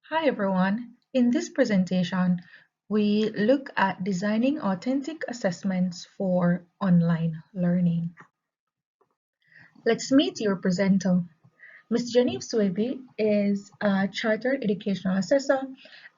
Hi everyone. In this presentation, we look at designing authentic assessments for online learning. Let's meet your presenter. Ms. Genevieve Swaby is a Chartered Educational Assessor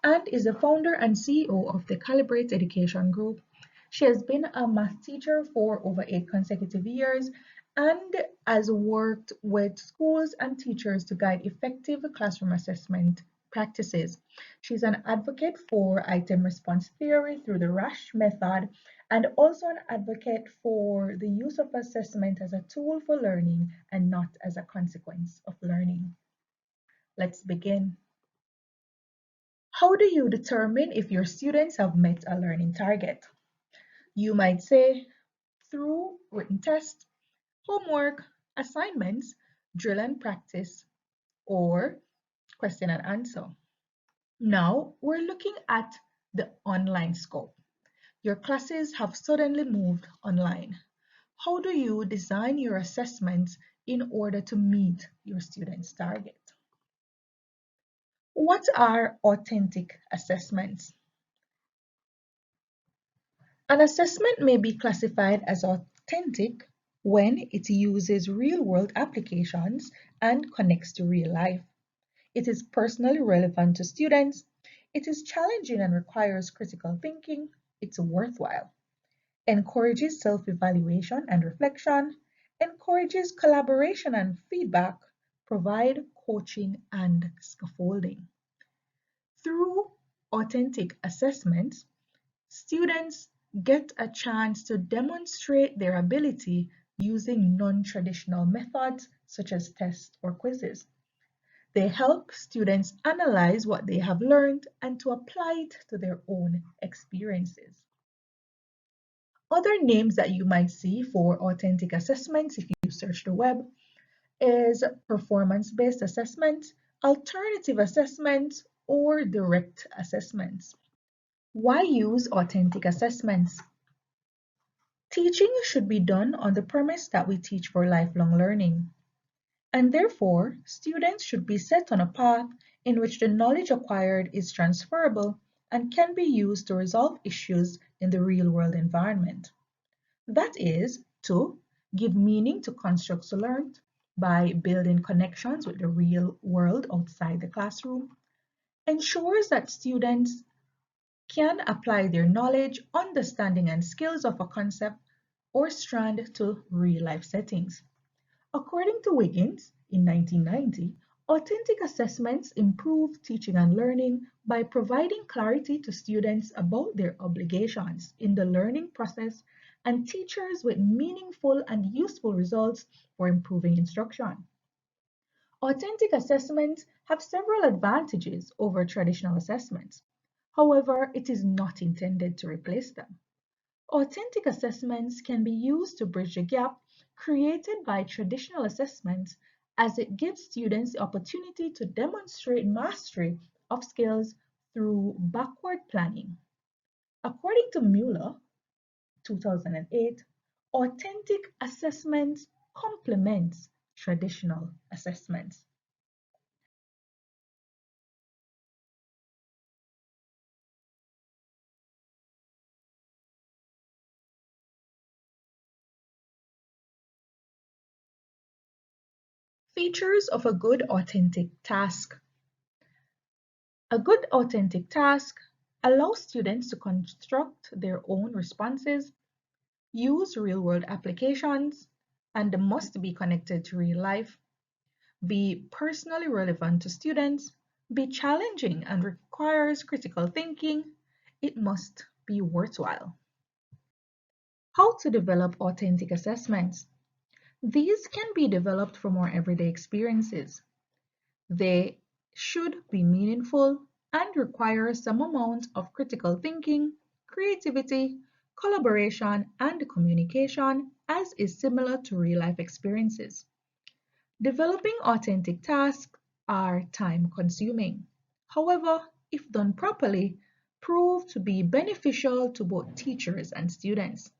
and is the founder and CEO of the Calibrate Education Group. She has been a math teacher for over 8 consecutive years and has worked with schools and teachers to guide effective classroom assessment practices. She's an advocate for item response theory through the RASH method and also an advocate for the use of assessment as a tool for learning and not as a consequence of learning. Let's begin. How do you determine if your students have met a learning target? You might say through written tests, homework, assignments, drill and practice, or question and answer. Now we're looking at the online scope. Your classes have suddenly moved online. How do you design your assessments in order to meet your students' target? What are authentic assessments? An assessment may be classified as authentic when it uses real-world applications and connects to real life. It is personally relevant to students. It is challenging and requires critical thinking. It's worthwhile. Encourages self-evaluation and reflection, encourages collaboration and feedback, provide coaching and scaffolding. Through authentic assessments, students get a chance to demonstrate their ability using non-traditional methods such as tests or quizzes. They help students analyze what they have learned and to apply it to their own experiences. Other names that you might see for authentic assessments if you search the web is performance-based assessments, alternative assessments, or direct assessments. Why use authentic assessments? Teaching should be done on the premise that we teach for lifelong learning, and therefore students should be set on a path in which the knowledge acquired is transferable and can be used to resolve issues in the real-world environment. That is, to give meaning to constructs learned by building connections with the real world outside the classroom, ensures that students can apply their knowledge, understanding, and skills of a concept or strand to real-life settings. According to Wiggins, in 1990, authentic assessments improve teaching and learning by providing clarity to students about their obligations in the learning process and teachers with meaningful and useful results for improving instruction. Authentic assessments have several advantages over traditional assessments. However, it is not intended to replace them. Authentic assessments can be used to bridge the gap created by traditional assessments as it gives students the opportunity to demonstrate mastery of skills through backward planning. According to Mueller, 2008, authentic assessments complements traditional assessments. Features of a good authentic task. A good authentic task allows students to construct their own responses, use real-world applications, and must be connected to real life, be personally relevant to students, be challenging and requires critical thinking. It must be worthwhile. How to develop authentic assessments. These can be developed from our everyday experiences. They should be meaningful and require some amount of critical thinking, creativity, collaboration, and communication, as is similar to real-life experiences. Developing authentic tasks are time-consuming. However, if done properly, prove to be beneficial to both teachers and students.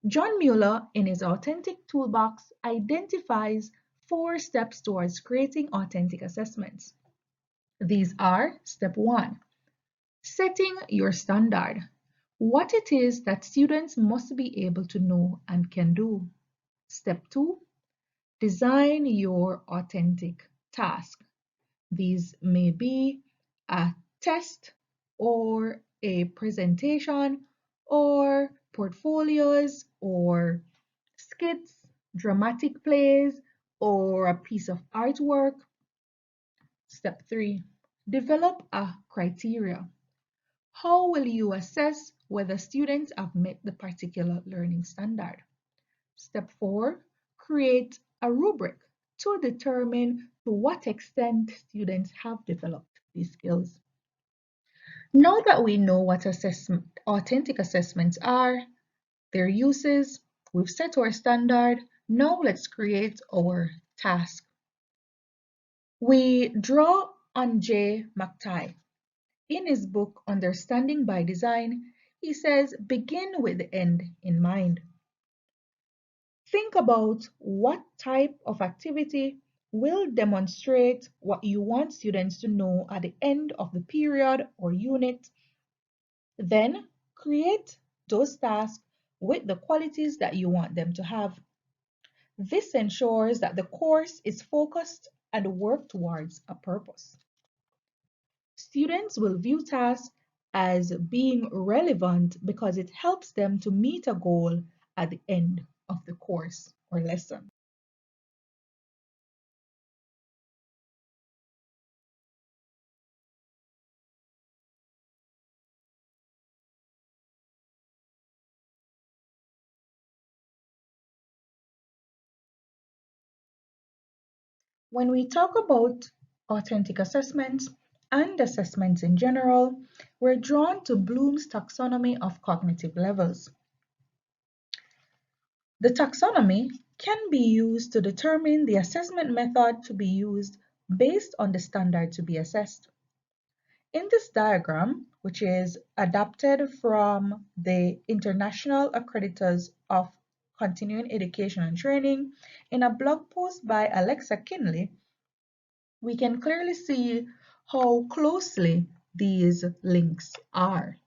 John Mueller, in his Authentic Toolbox, identifies 4 steps towards creating authentic assessments. These are step one, setting your standard. What it is that students must be able to know and can do. Step two, design your authentic task. These may be a test or a presentation or portfolios or skits, dramatic plays, or a piece of artwork. Step three, develop a criteria. How will you assess whether students have met the particular learning standard? Step four, create a rubric to determine to what extent students have developed these skills. Now that we know what authentic assessments are, their uses, we've set our standard, now let's create our task. We draw on J. McTighe. In his book, Understanding by Design, he says, begin with the end in mind. Think about what type of activity will demonstrate what you want students to know at the end of the period or unit. Then create those tasks with the qualities that you want them to have. This ensures that the course is focused and work towards a purpose. Students will view tasks as being relevant because it helps them to meet a goal at the end of the course or lesson. When we talk about authentic assessments and assessments in general, we're drawn to Bloom's taxonomy of cognitive levels. The taxonomy can be used to determine the assessment method to be used based on the standard to be assessed. In this diagram, which is adapted from the International Accreditors of Continuing Education and Training in a blog post by Alexa Kinley, we can clearly see how closely these links are.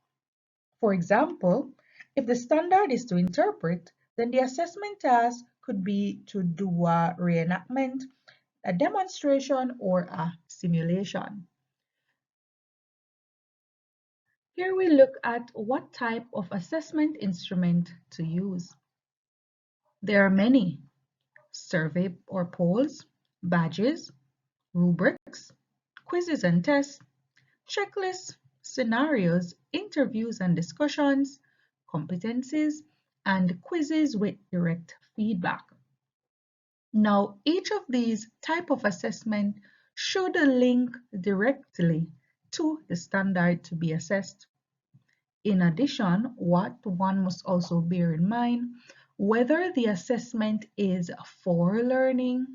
For example, if the standard is to interpret, then the assessment task could be to do a reenactment, a demonstration, or a simulation. Here we look at what type of assessment instrument to use. There are many: survey or polls, badges, rubrics, quizzes and tests, checklists, scenarios, interviews and discussions, competencies, and quizzes with direct feedback. Now, each of these type of assessment should link directly to the standard to be assessed. In addition, what one must also bear in mind, whether the assessment is for learning,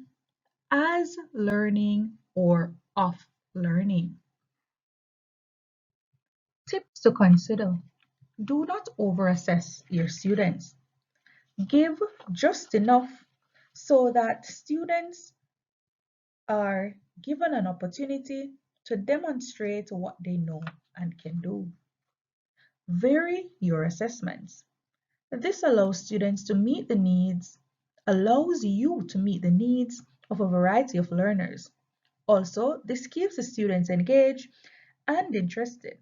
as learning, or of learning. Tips to consider. Do not overassess your students. Give just enough so that students are given an opportunity to demonstrate what they know and can do. Vary your assessments. This allows students to meet the needs, allows you to meet the needs of a variety of learners. Also, this keeps the students engaged and interested.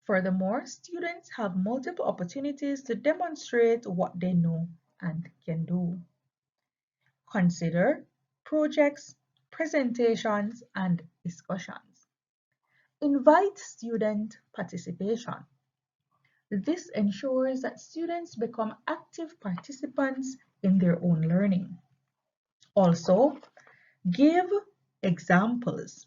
Furthermore, students have multiple opportunities to demonstrate what they know and can do. Consider projects, presentations, and discussions. Invite student participation. This ensures that students become active participants in their own learning. Also, give examples.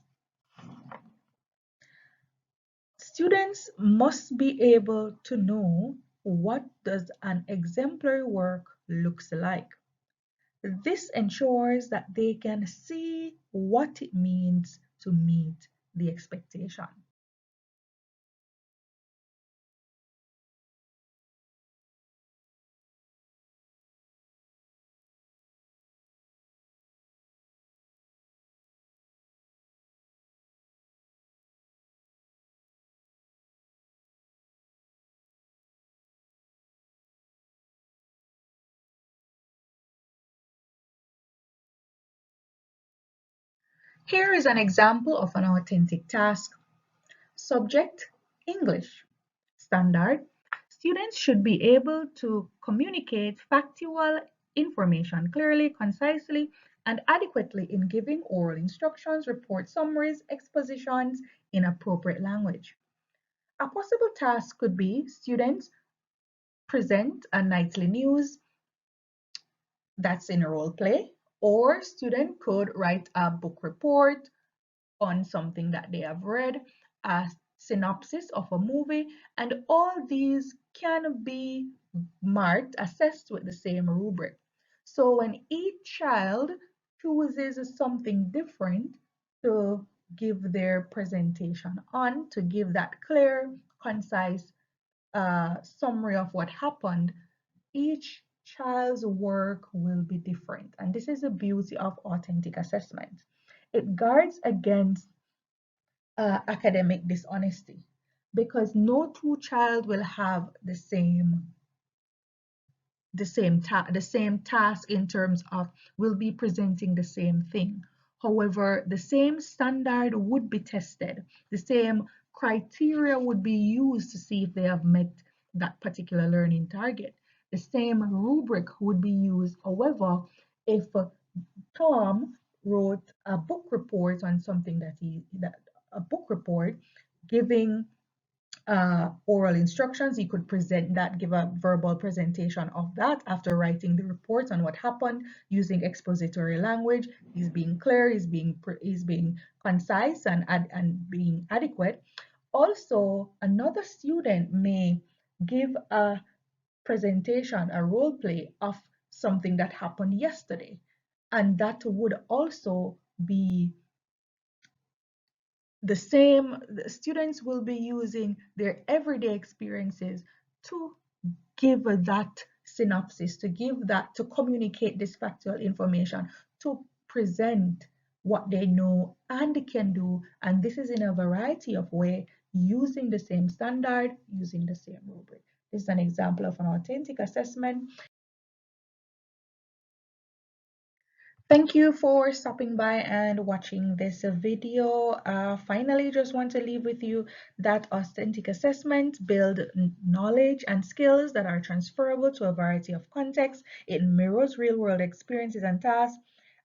Students must be able to know what does an exemplary work looks like. This ensures that they can see what it means to meet the expectation. Here is an example of an authentic task. Subject, English. Standard, students should be able to communicate factual information clearly, concisely, and adequately in giving oral instructions, report summaries, expositions in appropriate language. A possible task could be students present a nightly news that's in a role play, or student could write a book report on something that they have read, a synopsis of a movie, and all these can be marked, assessed with the same rubric. So when each child chooses something different to give their presentation on, to give that clear, concise summary of what happened, each child's work will be different. And this is the beauty of authentic assessment. It guards against academic dishonesty because no two child will have the same task in terms of will be presenting the same thing. However, the same standard would be tested. The same criteria would be used to see if they have met that particular learning target. The same rubric would be used. However, if Tom wrote a book report on something that a book report giving oral instructions. He could present that, give a verbal presentation of that after writing the report on what happened using expository language. He's being clear, he's being concise and being adequate. Also, another student may give a presentation, a role play of something that happened yesterday. And that would also be the students will be using their everyday experiences to give that synopsis, to give that, to communicate this factual information, to present what they know and can do. And this is in a variety of ways, using the same standard, using the same rubric. This is an example of an authentic assessment. Thank you for stopping by and watching this video. Finally, just want to leave with you that authentic assessments build knowledge and skills that are transferable to a variety of contexts. It mirrors real-world experiences and tasks.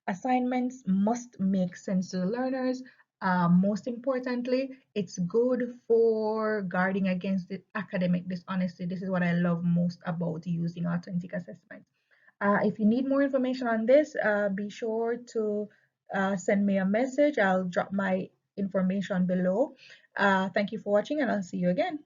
Assignments must make sense to the learners. Most importantly, it's good for guarding against the academic dishonesty. This is what I love most about using authentic assessment. If you need more information on this, be sure to send me a message. I'll drop my information below. Thank you for watching, and I'll see you again.